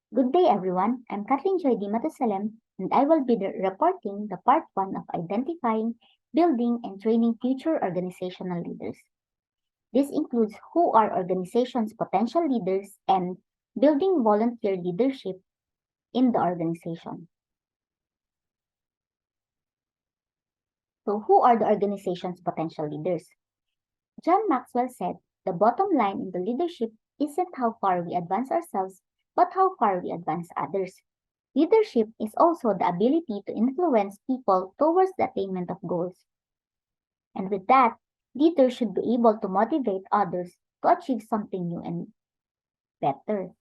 Good day, everyone. I'm Kathleen Joy Di Matusalem, and I will be reporting the part 1 of identifying, building, and training future organizational leaders. This includes who are organization's potential leaders and building volunteer leadership in the organization. So, who are the organization's potential leaders? John Maxwell said, the bottom line in the leadership isn't how far we advance ourselves, but how far we advance others. Leadership is also the ability to influence people towards the attainment of goals. And with that, leaders should be able to motivate others to achieve something new and better.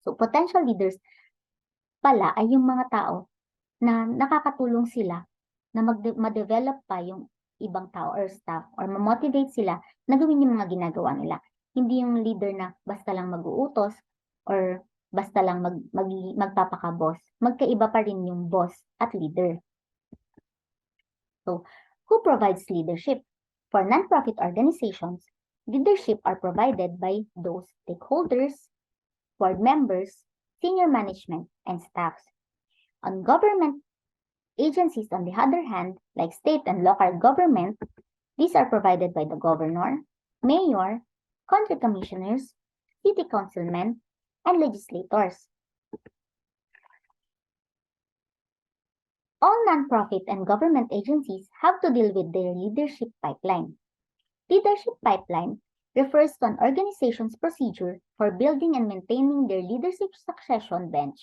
So, potential leaders pala ay yung mga tao na nakakatulong sila na ma-develop pa yung ibang tao or staff or ma-motivate sila na gawin yung mga ginagawa nila. Hindi yung leader na basta lang mag-uutos or basta lang magpapaka-boss. Magkaiba pa rin yung boss at leader. So, who provides leadership? For nonprofit organizations, leadership are provided by those stakeholders, board members, senior management, and staffs. On government agencies, on the other hand, like state and local government, these are provided by the governor, mayor, county commissioners, city councilmen, and legislators. All nonprofit and government agencies have to deal with their leadership pipeline. Leadership pipeline refers to an organization's procedure for building and maintaining their leadership succession bench.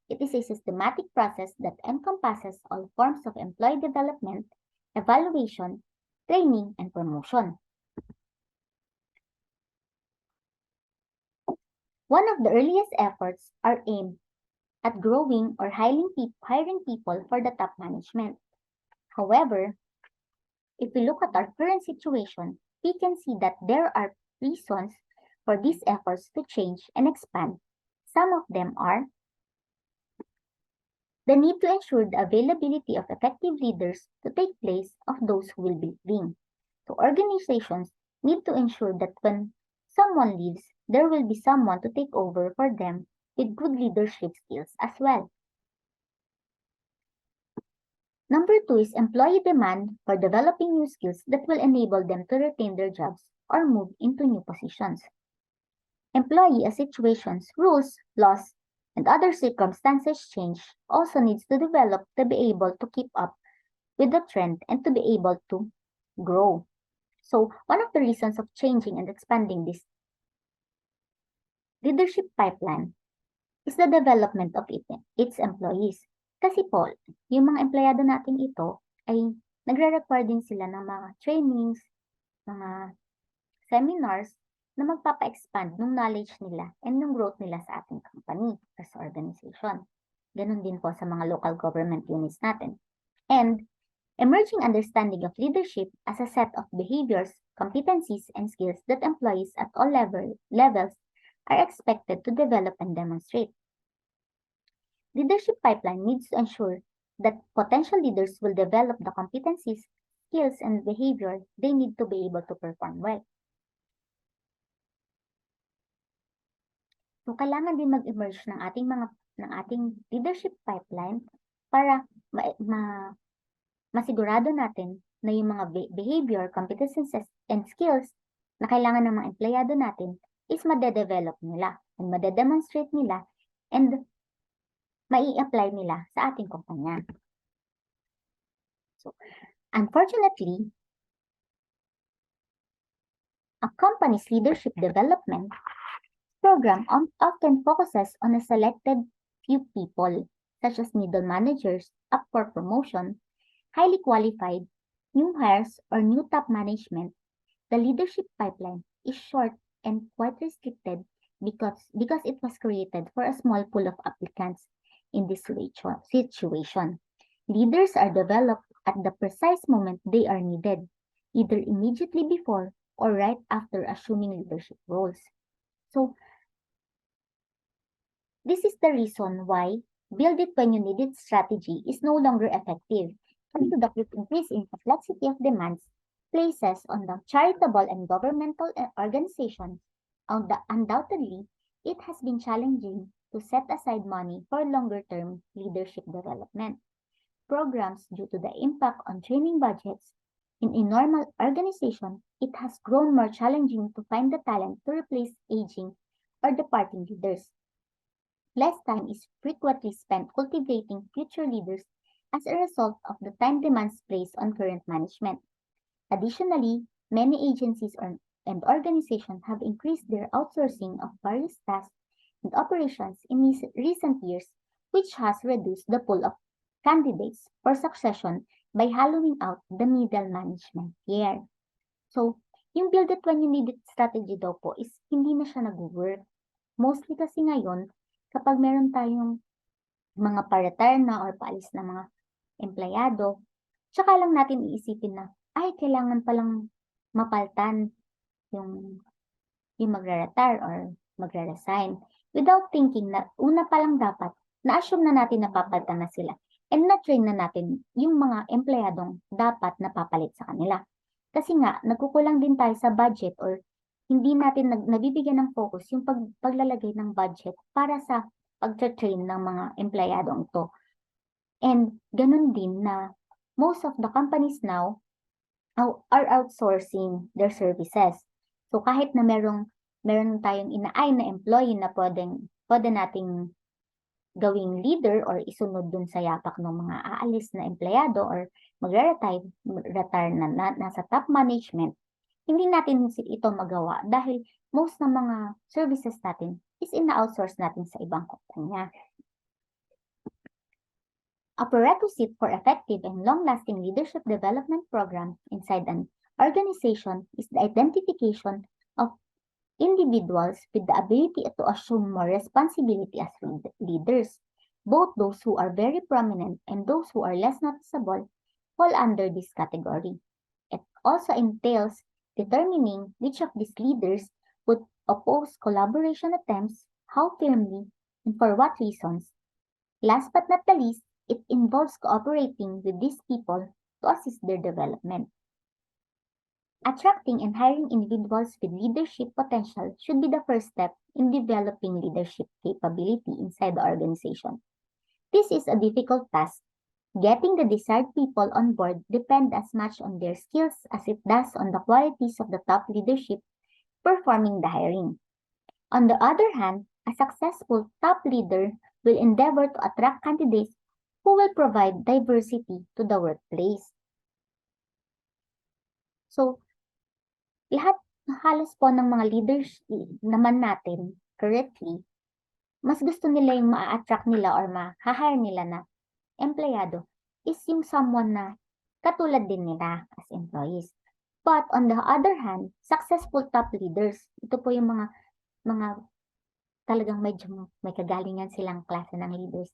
It is a systematic process that encompasses all forms of employee development, evaluation, training, and promotion. One of the earliest efforts are aimed at growing or hiring people for the top management. However, if we look at our current situation, we can see that there are reasons for these efforts to change and expand. Some of them are the need to ensure the availability of effective leaders to take place of those who will be leaving. So organizations need to ensure that when someone leaves, there will be someone to take over for them with good leadership skills as well. Number 2 is employee demand for developing new skills that will enable them to retain their jobs or move into new positions. Employee as situations, rules, laws, and other circumstances change also needs to develop to be able to keep up with the trend and to be able to grow. So one of the reasons of changing and expanding this leadership pipeline is the development of its employees. Kasi po, yung mga empleyado natin ito ay nagre-require din sila ng mga trainings, mga seminars na magpapa-expand ng knowledge nila and ng growth nila sa ating company as organization. Ganon din po sa mga local government units natin. And emerging understanding of leadership as a set of behaviors, competencies, and skills that employees at all levels are expected to develop and demonstrate. Leadership pipeline needs to ensure that potential leaders will develop the competencies, skills, and behavior they need to be able to perform well. So, kailangan din mag-emerge ng ating leadership pipeline para masigurado natin na yung mga behavior, competencies, and skills na kailangan ng mga empleyado natin is made-develop nila and made-demonstrate nila and mai-apply nila sa ating kumpanya. So, unfortunately, a company's leadership development program often focuses on a selected few people, such as middle managers up for promotion, highly qualified, new hires, or new top management. The leadership pipeline is short and quite restricted because it was created for a small pool of applicants in this situation. Leaders are developed at the precise moment they are needed, either immediately before or right after assuming leadership roles. So, this is the reason why build it when you need it strategy is no longer effective due to the increase in complexity of demands places on the charitable and governmental organizations. Undoubtedly, it has been challenging to set aside money for longer-term leadership development. Programs due to the impact on training budgets. In a normal organization, it has grown more challenging to find the talent to replace aging or departing leaders. Less time is frequently spent cultivating future leaders as a result of the time demands placed on current management. Additionally, many agencies and organizations have increased their outsourcing of various tasks and operations in recent years, which has reduced the pool of candidates for succession by hollowing out the middle management tier. So, yung build it when you need it strategy daw po is hindi na siya nag-work. Mostly kasi ngayon, kapag meron tayong mga pa-retire na or paalis na mga empleyado, tsaka lang natin iisipin na, ay, kailangan palang mapaltan yung magre-retire or magre-resign without thinking na una pa lang dapat na-assume na natin na papalitan na sila and na-train na natin yung mga empleyadong dapat napapalit sa kanila. Kasi nga, nagkukulang din tayo sa budget or hindi natin nabibigyan ng focus yung paglalagay ng budget para sa pag-train ng mga empleyadong ito. And ganun din na most of the companies now are outsourcing their services. So kahit na meron tayong inaay na employee na pwede nating gawing leader or isunod dun sa yapak ng mga aalis na empleyado or retire na nasa top management, hindi natin ito magawa dahil most ng mga services natin is ina-outsource natin sa ibang kumpanya. A prerequisite for effective and long-lasting leadership development program inside an organization is the identification of individuals with the ability to assume more responsibility as leaders. Both those who are very prominent and those who are less noticeable fall under this category. It also entails determining which of these leaders would oppose collaboration attempts, how firmly, and for what reasons. Last but not the least, it involves cooperating with these people to assist their development. Attracting and hiring individuals with leadership potential should be the first step in developing leadership capability inside the organization. This is a difficult task. Getting the desired people on board depends as much on their skills as it does on the qualities of the top leadership performing the hiring. On the other hand, a successful top leader will endeavor to attract candidates who will provide diversity to the workplace. So, halos po ng mga leaders naman natin currently, mas gusto nila yung ma-attract nila or ma-hire nila na empleyado is yung someone na katulad din nila as employees. But on the other hand, successful top leaders, ito po yung mga talagang medyo may kagalingan silang klase ng leaders.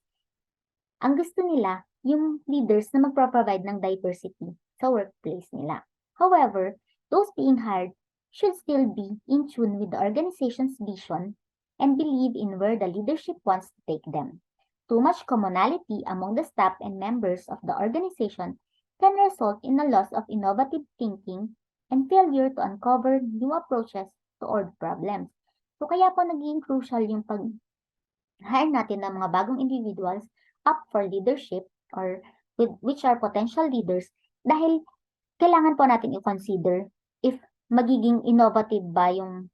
Ang gusto nila, yung leaders na magpro-provide ng diversity sa workplace nila. However, those being hired should still be in tune with the organization's vision and believe in where the leadership wants to take them. Too much commonality among the staff and members of the organization can result in a loss of innovative thinking and failure to uncover new approaches to old problems. So kaya po naging crucial yung pag-hire natin ng mga bagong individuals up for leadership or which are potential leaders dahil kailangan po natin i-consider if magiging innovative ba yung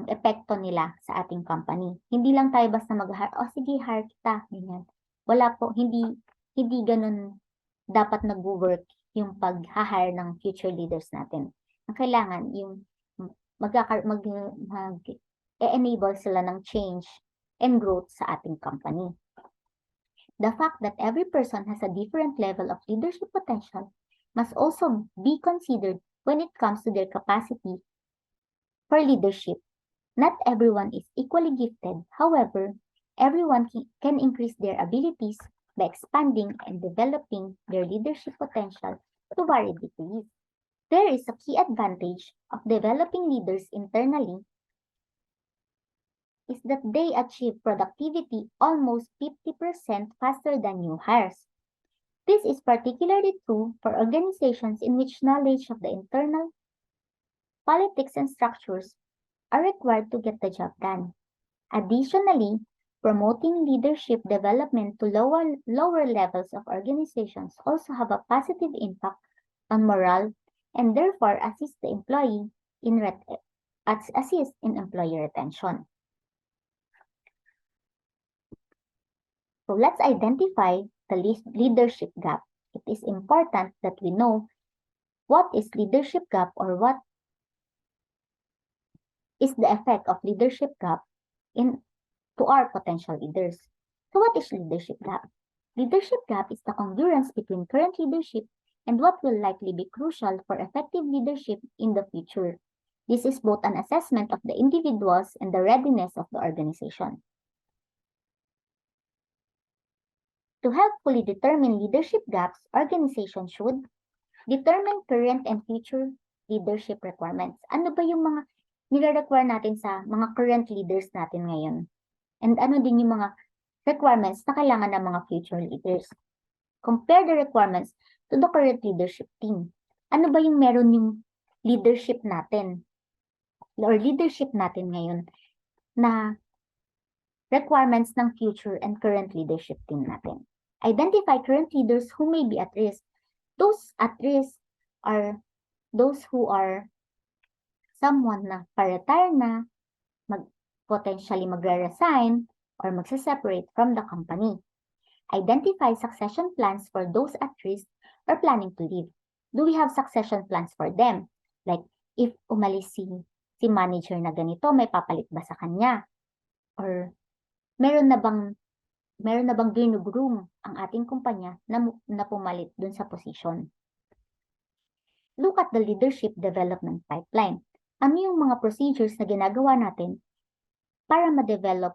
epekto nila sa ating company. Hindi lang tayo basta mag-hire, sige, hire kita, ganyan. Wala po, hindi ganun dapat nag-work yung pag-hire ng future leaders natin. Ang kailangan, yung mag-enable sila ng change and growth sa ating company. The fact that every person has a different level of leadership potential must also be considered when it comes to their capacity for leadership. Not everyone is equally gifted. However, everyone can increase their abilities by expanding and developing their leadership potential to varied degrees. There is a key advantage of developing leaders internally is that they achieve productivity almost 50% faster than new hires. This is particularly true for organizations in which knowledge of the internal politics and structures are required to get the job done. Additionally, Promoting leadership development to lower levels of organizations also have a positive impact on morale and therefore assist employee in employee retention. So let's identify the leadership gap. It is important that we know what is leadership gap or what is the effect of leadership gap to our potential leaders. So what is leadership gap? Leadership gap is the congruence between current leadership and what will likely be crucial for effective leadership in the future. This is both an assessment of the individuals and the readiness of the organization. To help fully determine leadership gaps, organizations should determine current and future leadership requirements. Ano ba yung mga nire-require natin sa mga current leaders natin ngayon? And ano din yung mga requirements na kailangan ng mga future leaders? Compare the requirements to the current leadership team. Ano ba yung meron yung leadership natin or leadership natin ngayon na requirements ng future and current leadership team natin? Identify current leaders who may be at risk. Those at risk are those who are someone na pa-retire na, potentially magre-resign, or magse-separate from the company. Identify succession plans for those at risk or planning to leave. Do we have succession plans for them? Like, if umalis si manager na ganito, may papalit ba sa kanya? Or meron na bang ginugroom ang ating kumpanya na pumalit dun sa position? Look at the leadership development pipeline. Ano yung mga procedures na ginagawa natin para ma-develop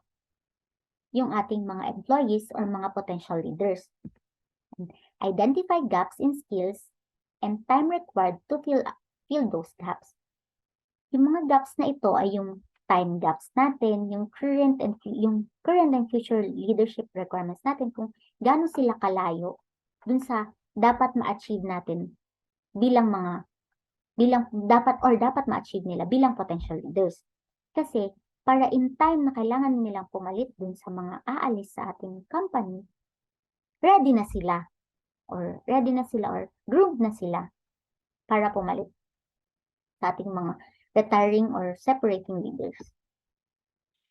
yung ating mga employees or mga potential leaders? Identify gaps in skills and time required to fill those gaps. Yung mga gaps na ito ay yung time gaps natin, yung current and future leadership requirements natin, kung gaano sila kalayo dun sa dapat ma-achieve natin dapat ma-achieve nila bilang potential leaders. Kasi para in time na kailangan nilang pumalit dun sa mga aalis sa ating company, ready na sila or groomed na sila para pumalit sa ating mga retiring or separating leaders.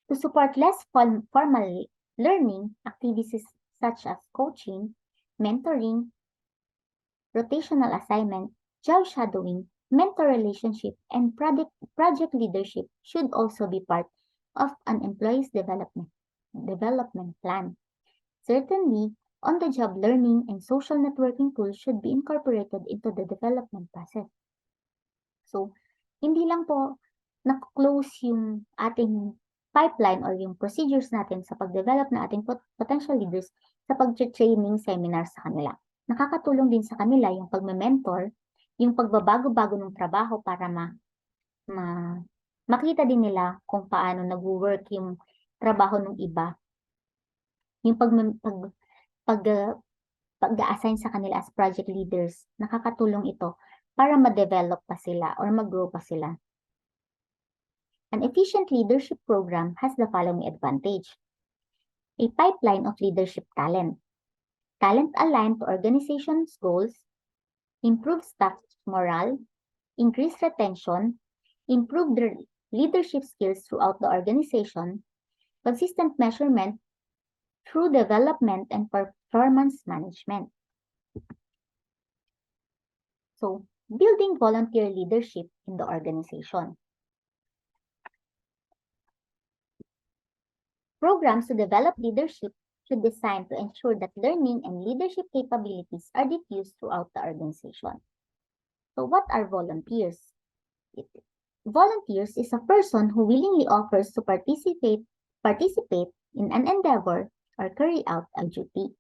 To support less formal learning activities such as coaching, mentoring, rotational assignment, job shadowing, mentor relationship, and project leadership should also be part of an employee's development plan. Certainly, on-the-job learning and social networking tools should be incorporated into the development process. So, hindi lang po na-close yung ating pipeline or yung procedures natin sa pag-develop na ating potential leaders sa pag-training seminars sa kanila. Nakakatulong din sa kanila yung pag-mentor, yung pagbabago-bago ng trabaho para makita din nila kung paano nag-work yung trabaho ng iba. Yung pag-assign sa kanila as project leaders, nakakatulong ito para ma-develop pa sila or mag-grow pa sila. An efficient leadership program has the following advantage. A pipeline of leadership talent. Talent aligned to organization's goals, improve staff morale, increase retention, improve their leadership skills throughout the organization, consistent measurement through development and performance management. So, building volunteer leadership in the organization. Programs to develop leadership should be designed to ensure that learning and leadership capabilities are diffused throughout the organization. So what are volunteers? Volunteers is a person who willingly offers to participate in an endeavor or carry out a duty.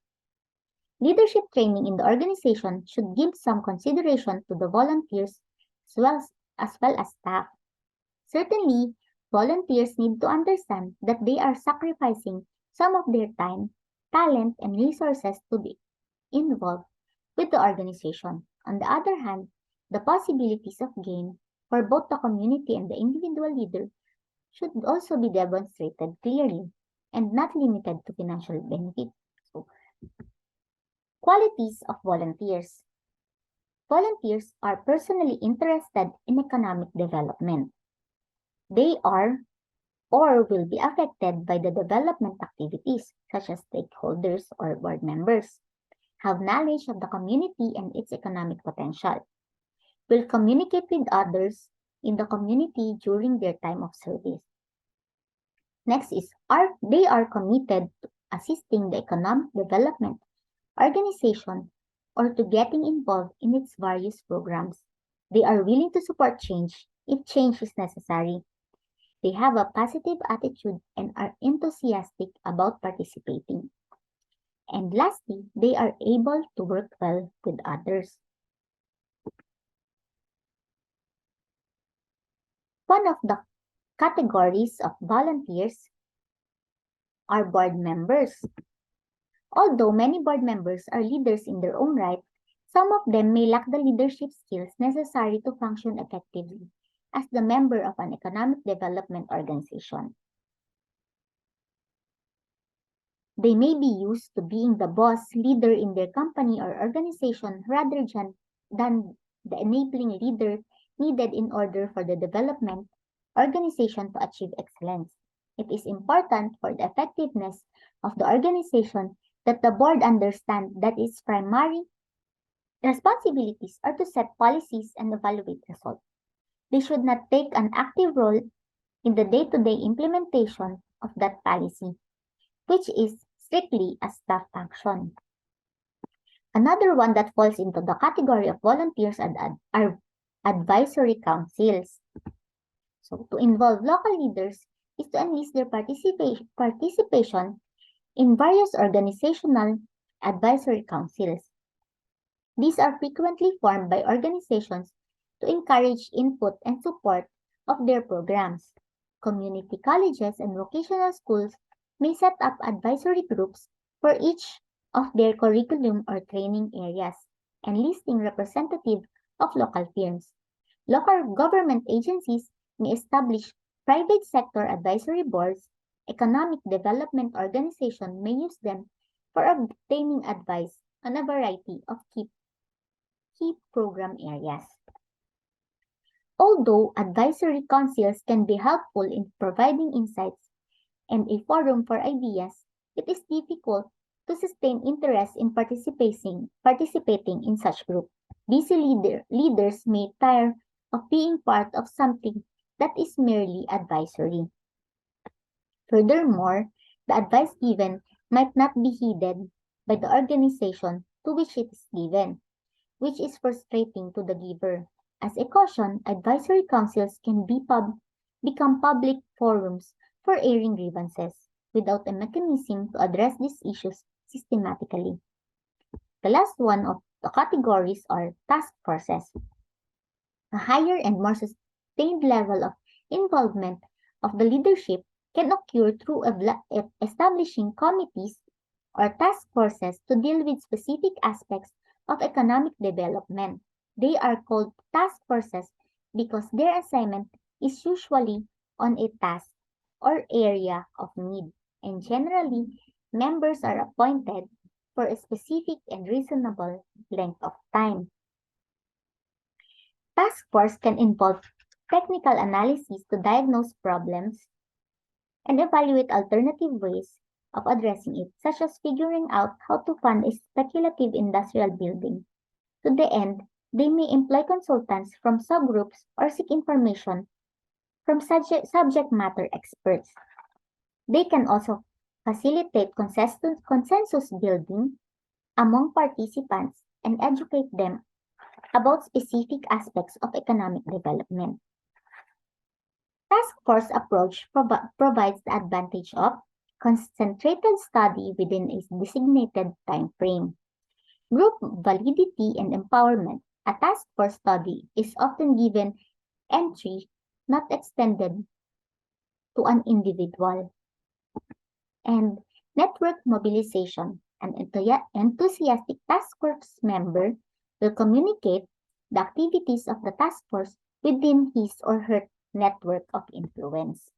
Leadership training in the organization should give some consideration to the volunteers as well as staff. Certainly, volunteers need to understand that they are sacrificing some of their time, talent, and resources to be involved with the organization. On the other hand, the possibilities of gain for both the community and the individual leader should also be demonstrated clearly. and not limited to financial benefit. So, qualities of volunteers. Volunteers are personally interested in economic development. They are or will be affected by the development activities, such as stakeholders or board members, have knowledge of the community and its economic potential, will communicate with others in the community during their time of service. Next is, they are committed to assisting the economic development organization or to getting involved in its various programs. They are willing to support change if change is necessary. They have a positive attitude and are enthusiastic about participating. And lastly, they are able to work well with others. One of the categories of volunteers are board members. Although many board members are leaders in their own right, some of them may lack the leadership skills necessary to function effectively as the member of an economic development organization. They may be used to being the boss leader in their company or organization rather than the enabling leader needed in order for the development organization to achieve excellence. It is important for the effectiveness of the organization that the board understand that its primary responsibilities are to set policies and evaluate results. They should not take an active role in the day-to-day implementation of that policy, which is strictly a staff function. Another one that falls into the category of volunteers are advisory councils. So, to involve local leaders is to enlist their participation in various organizational advisory councils. These are frequently formed by organizations to encourage input and support of their programs. Community colleges and vocational schools may set up advisory groups for each of their curriculum or training areas, enlisting representatives of local firms. Local government agencies may establish private sector advisory boards. Economic development organizations may use them for obtaining advice on a variety of key program areas. Although advisory councils can be helpful in providing insights and a forum for ideas, it is difficult to sustain interest in participating in such groups. Busy leaders may tire of being part of something that is merely advisory. Furthermore, the advice given might not be heeded by the organization to which it is given, which is frustrating to the giver. As a caution, advisory councils can become public forums for airing grievances without a mechanism to address these issues systematically. The last one of the categories are task forces. A higher and more sustained level of involvement of the leadership can occur through establishing committees or task forces to deal with specific aspects of economic development. They are called task forces because their assignment is usually on a task or area of need, and generally, members are appointed for a specific and reasonable length of time. Task force can involve technical analysis to diagnose problems and evaluate alternative ways of addressing it, such as figuring out how to fund a speculative industrial building. To the end, they may employ consultants from subgroups or seek information from subject matter experts. They can also facilitate consensus building among participants and educate them about specific aspects of economic development. Task force approach provides the advantage of concentrated study within a designated time frame, group validity and empowerment. A task force study is often given entry not extended to an individual, and network mobilization. An enthusiastic task force member will communicate the activities of the task force within his or her network of influence.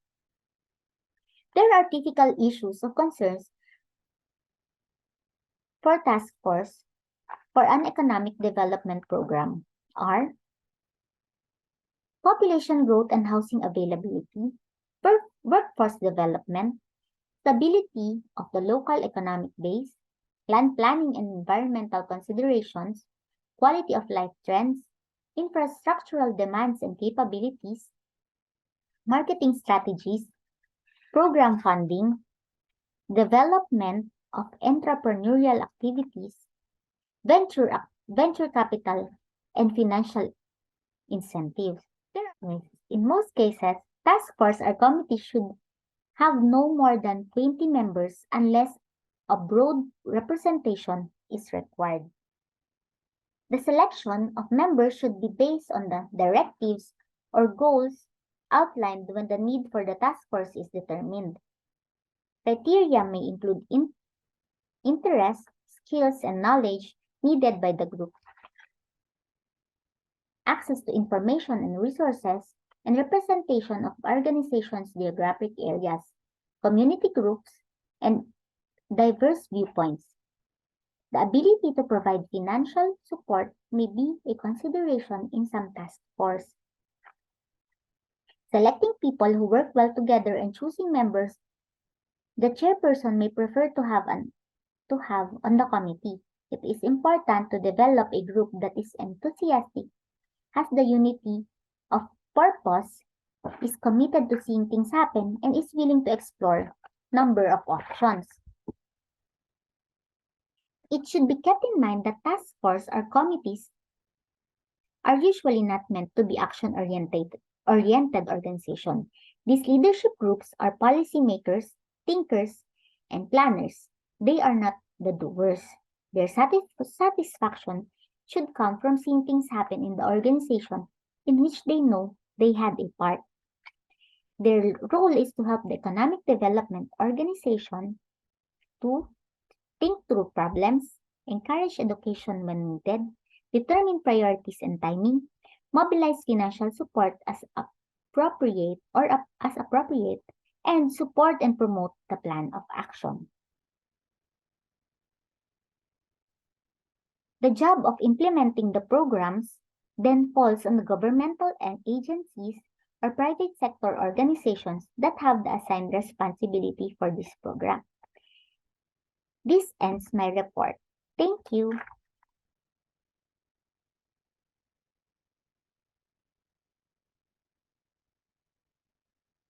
There are typical issues of concerns for task force for an economic development program are population growth and housing availability, workforce development, stability of the local economic base, land planning and environmental considerations, quality of life trends, infrastructural demands and capabilities, marketing strategies, program funding, development of entrepreneurial activities, venture capital, and financial incentives. In most cases, task force or committees should have no more than 20 members unless a broad representation is required. The selection of members should be based on the directives or goals outlined when the need for the task force is determined. Criteria may include interest, skills, and knowledge needed by the group, access to information and resources, and representation of organizations' geographic areas, community groups, and diverse viewpoints. The ability to provide financial support may be a consideration in some task force. Selecting people who work well together and choosing members the chairperson may prefer to have on the committee. It is important to develop a group that is enthusiastic, has the unity of purpose, is committed to seeing things happen, and is willing to explore number of options. It should be kept in mind that task force or committees are usually not meant to be action-oriented organization. These leadership groups are policymakers, thinkers, and planners. They are not the doers. Their satisfaction should come from seeing things happen in the organization in which they know they had a part. Their role is to help the economic development organization to think through problems, encourage education when needed, determine priorities and timing, mobilize financial support as appropriate, and support and promote the plan of action. The job of implementing the programs then falls on the governmental and agencies or private sector organizations that have the assigned responsibility for this program. This ends my report. Thank you.